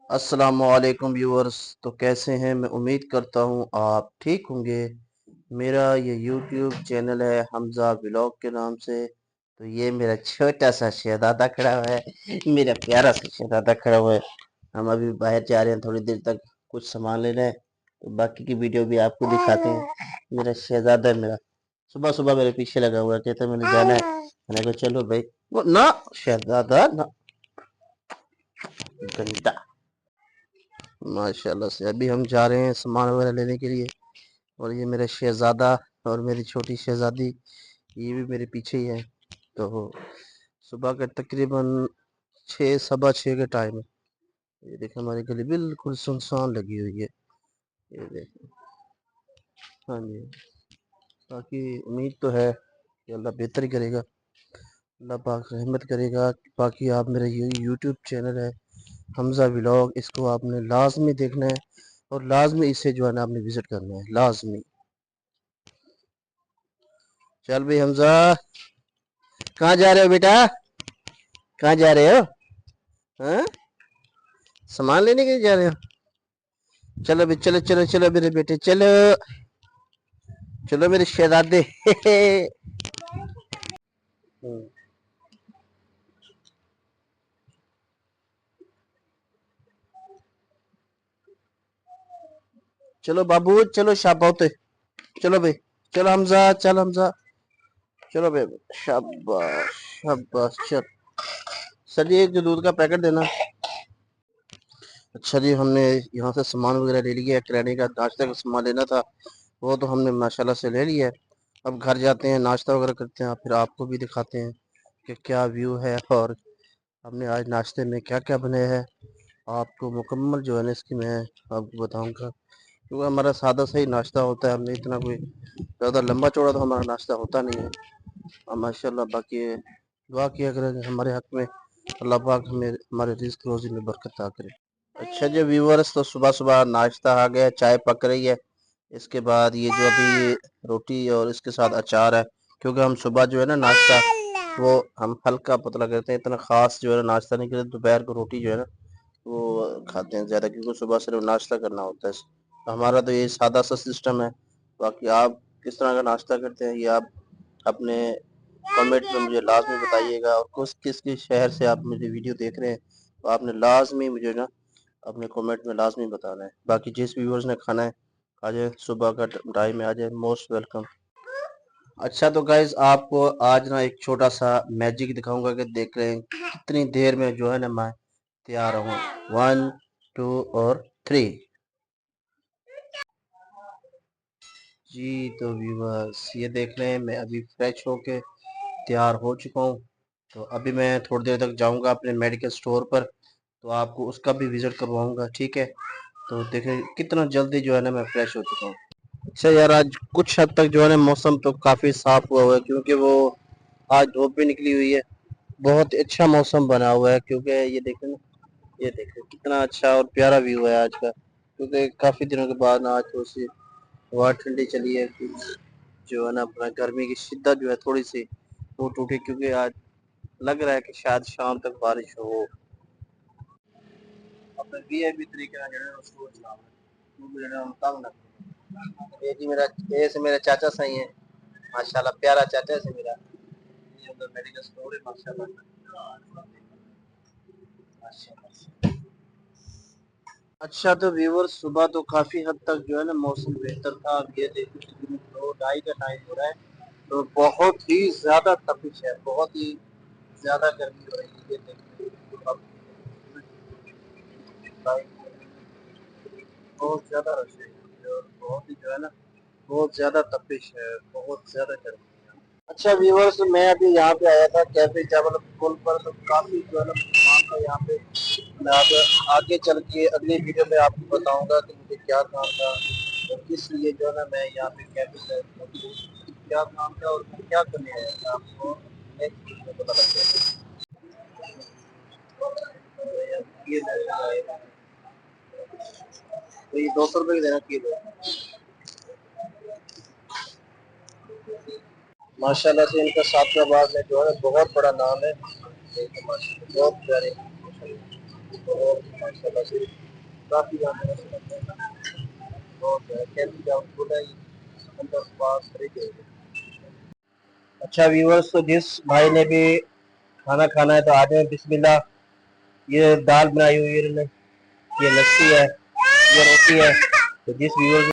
السلام علیکم ویورز، تو کیسے ہیں؟ میں امید کرتا ہوں آپ ٹھیک ہوں گے۔ میرا یہ یوٹیوب چینل ہے حمزہ ولاگ کے نام سے۔ تو یہ میرا چھوٹا سا شہزادہ کھڑا ہوا ہے، میرا پیارا سا شہزادہ کھڑا ہوا ہے۔ ہم ابھی باہر جا رہے ہیں، تھوڑی دیر تک کچھ سامان لینا ہے، تو باقی کی ویڈیو بھی آپ کو دکھاتے ہیں۔ میرا شہزادہ میرا صبح صبح میرے پیچھے لگا ہوا ہے، کہتا ہے میں نے جانا ہے۔ میں نے کہا چلو بھائی، وہ نہ شہزادہ نہ گھنٹہ۔ ماشاءاللہ سے ابھی ہم جا رہے ہیں سامان وغیرہ لینے کے لیے، اور یہ میرا شہزادہ اور میری چھوٹی شہزادی یہ بھی میرے پیچھے ہی ہے۔ تو صبح کا تقریباً 6 سوا 6 کا ٹائم ہے۔ یہ دیکھیں ہماری گلی بالکل سنسان لگی ہوئی ہے، یہ دیکھیں۔ ہاں جی، باقی امید تو ہے کہ اللہ بہتر ہی کرے گا، اللہ پاک رحمت کرے گا۔ باقی آپ میرا یہ یوٹیوب چینل ہے حمزہ ولاگ، اس کو آپ نے لازمی دیکھنا ہے، اور لازمی اسے جو ہے نا آپ نے وزٹ کرنا ہے، لازمی۔ چل بھائی حمزہ، کہاں جا رہے ہو بیٹا؟ کہاں جا رہے ہو؟ ہاں، سامان لینے کے لیے جا رہے ہو؟ چلو بھی، چلو چلو چلو میرے بیٹے، چلو چلو میرے شہزادے۔ چلو بابو، چلو شابوتے، چلو بھائی، چلو حمزہ، چل حمزہ، چلو بھائی، شاباش شاباش، چل سر جی ایک جو دودھ کا پیکٹ دینا۔ اچھا جی، ہم نے یہاں سے سامان وغیرہ لے لیا ہے، کریانے کا ناشتے کا سامان لینا تھا، وہ تو ہم نے ماشاءاللہ سے لے لیا ہے۔ اب گھر جاتے ہیں، ناشتہ وغیرہ کرتے ہیں، پھر آپ کو بھی دکھاتے ہیں کہ کیا ویو ہے، اور ہم نے آج ناشتے میں کیا کیا بنایا ہے۔ آپ کو مکمل جو ہے نا اس کی میں آپ کو بتاؤں گا، کیونکہ ہمارا سادہ سا ہی ناشتہ ہوتا ہے، ہم نے اتنا کوئی زیادہ لمبا چوڑا تو ہمارا ناشتہ ہوتا نہیں ہے۔ اور ماشاءاللہ باقی دعا کیا کریں کہ ہمارے حق میں اللہ پاک ہمیں ہمارے رزق روزی میں برکت عطا کرے۔ اچھا جی ویورز، تو صبح صبح ناشتہ آ گیا، چائے پک رہی ہے۔ اس کے بعد یہ جو ابھی روٹی اور اس کے ساتھ اچار ہے، کیونکہ ہم صبح جو ہے نا ناشتہ وہ ہم ہلکا پتلا کرتے ہیں، اتنا خاص جو ہے نا ناشتہ نہیں کرتے۔ دوپہر کو روٹی جو ہے نا وہ کھاتے ہیں زیادہ، کیونکہ صبح صرف ناشتہ کرنا ہوتا ہے۔ ہمارا تو یہ سادہ سا سسٹم ہے۔ باقی آپ کس طرح کا ناشتہ کرتے ہیں یہ آپ اپنے کمنٹ میں مجھے لازمی بتائیے گا، اور کس شہر سے آپ مجھے ویڈیو دیکھ رہے ہیں تو آپ نے لازمی مجھے نا اپنے کومنٹ میں لازمی بتانا ہے۔ باقی جس ویورز نے کھانا ہے آ جائے، صبح کا ٹائم میں آ جائے، موسٹ ویلکم۔ اچھا تو گائز، آپ کو آج نا ایک چھوٹا سا میجک دکھاؤں گا کہ دیکھ رہے ہیں کتنی دیر میں جو ہے نا میں تیار ہوں۔ 1 2 اور 3 جی تو ویورز یہ دیکھ رہے ہیں میں ابھی فریش ہو کے تیار ہو چکا ہوں۔ تو ابھی میں تھوڑی دیر تک جاؤں گا اپنے میڈیکل سٹور پر، تو آپ کو اس کا بھی وزٹ کرواؤں گا، ٹھیک ہے؟ تو دیکھیں کتنا جلدی جو ہے نا میں فریش ہو چکا ہوں۔ اچھا یار، آج کچھ حد تک جو ہے نا موسم تو کافی صاف ہوا ہوا ہے، کیونکہ وہ آج دھوپ بھی نکلی ہوئی ہے، بہت اچھا موسم بنا ہوا ہے۔ کیونکہ یہ دیکھیں نا، یہ دیکھیں کتنا اچھا اور پیارا ویو ہے آج کا، کیونکہ کافی دنوں کے بعد آج تھوڑی سی ہوا ٹھنڈی چلی ہے، جو ہے نا اپنا گرمی کی شدت جو ہے تھوڑی سی وہ ٹوٹی، کیونکہ آج لگ رہا ہے کہ شاید شام تک بارش ہو۔ اپنے وی آئی پی طریقے یہ جی میرا یہ سے میرا چاچا صحیح ہے، ماشاءاللہ پیارا چاچا سے میرا، یہ ادھر میڈیکل سٹور ہے ماشاءاللہ۔ اچھا تو ویور، صبح تو کافی حد تک جو ہے نا موسم بہتر تھا، اب یہ دیکھیں 2:30 کا ٹائم ہو رہا ہے، تو بہت ہی زیادہ تپش ہے، بہت ہی زیادہ گرمی ہو رہی ہے۔ یہ دیکھیں اب بہت زیادہ رش ہے، اور بہت ہی جو ہے نا بہت زیادہ تپش ہے، بہت زیادہ گرمی ہے۔ اچھا ویورز، میں ابھی یہاں پہ آیا تھا کیفے چاول پل پر، تو کافی جو ہے نا کام تھا یہاں پہ۔ میں اب آگے چل کے اگلی ویڈیو میں آپ کو بتاؤں گا کہ مجھے کیا کام تھا، اور کس لیے جو ہے نا میں یہاں پہ کیفے سے کیا کام تھا اور میں کیا کرنے آیا تھا، آپ کو نیکسٹ ویڈیو میں پتہ لگ جائے گا۔ تو یہ 200 روپے کی دینا کلو، ماشاءاللہ سے ان کا ساتھ آباد میں جو ہے بہت بڑا نام ہے، بہت پیارے، ماشاءاللہ سے کافی اچھا ویورز، تو جس بھائی نے بھی کھانا کھانا ہے تو آ جائیں، بسم اللہ. یہ دال بنائی ہوئی ہے انہوں نے، یہ لسی ہے، یہ روٹی ہے. تو جس ویورز